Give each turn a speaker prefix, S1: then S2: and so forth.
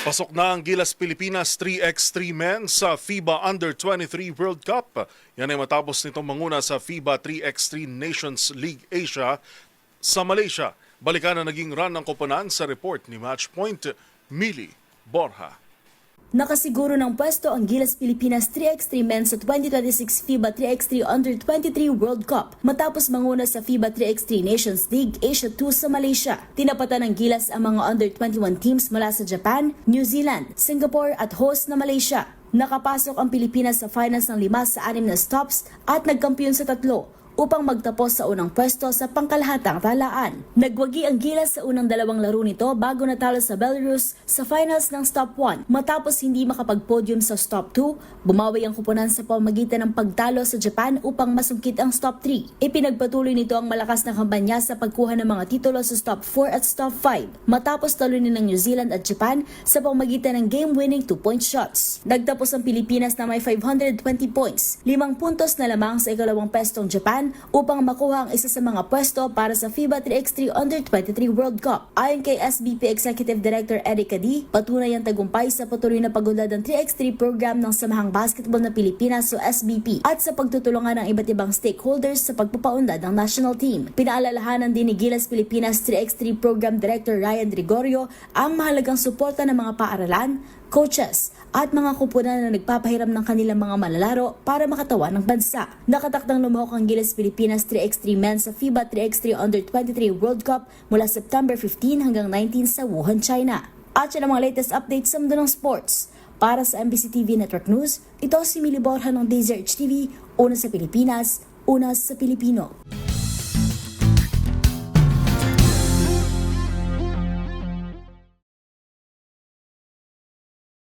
S1: Pasok na ang Gilas Pilipinas 3x3 men sa FIBA Under-23 World Cup. Yan ay matapos nitong manguna sa FIBA 3x3 Nations League Asia sa Malaysia. Balikan na naging run ng koponan sa report ni Matchpoint, Mili Borja.
S2: Nakasiguro ng pwesto ang Gilas Pilipinas 3x3 men sa 2026 FIBA 3x3 Under-23 World Cup matapos manguna sa FIBA 3x3 Nations League Asia 2 sa Malaysia. Tinapatan ng Gilas ang mga Under-21 teams mula sa Japan, New Zealand, Singapore at host na Malaysia. Nakapasok ang Pilipinas sa finals ng 5 sa 6 na stops at nagkampiyon sa 3 upang magtapos sa unang pwesto sa pangkalahatang talaan. Nagwagi ang Gilas sa unang 2 laro nito bago natalo sa Belarus sa finals ng Stop 1. Matapos hindi makapag-podium sa Stop 2, bumawi ang koponan sa pamamagitan ng pagtalo sa Japan upang masungkit ang Stop 3. Ipinagpatuloy nito ang malakas na kampanya sa pagkuha ng mga titulo sa Stop 4 at Stop 5 matapos talunin ng New Zealand at Japan sa pamamagitan ng game-winning 2-point shots. Nagtapos ang Pilipinas na may 520 points, 5 puntos na lamang sa ikalawang pwestong Japan upang makuha ang isa sa mga pwesto para sa FIBA 3x3 Under-23 World Cup. Ayon kay SBP Executive Director Eric Cadi, patunay ang tagumpay sa patuloy na pag-unlad ng 3x3 program ng Samahang Basketball na Pilipinas o SBP at sa pagtutulungan ng iba't ibang stakeholders sa pagpapaunlad ng national team. Pinaalalahanan din ni Gilas Pilipinas 3x3 Program Director Ryan Gregorio ang mahalagang suporta ng mga paaralan, coaches at mga kupunan na nagpapahiram ng kanilang mga malalaro para makatawa ng bansa. Nakatakdang lumahok ang Gilas Pilipinas 3x3 men sa FIBA 3x3 Under-23 World Cup mula September 15 hanggang 19 sa Wuhan, China. At yan ang mga latest updates sa mundo ng sports. Para sa MBC TV Network News, ito si Mili Borja ng DZRH TV, una sa Pilipinas, una sa Pilipino.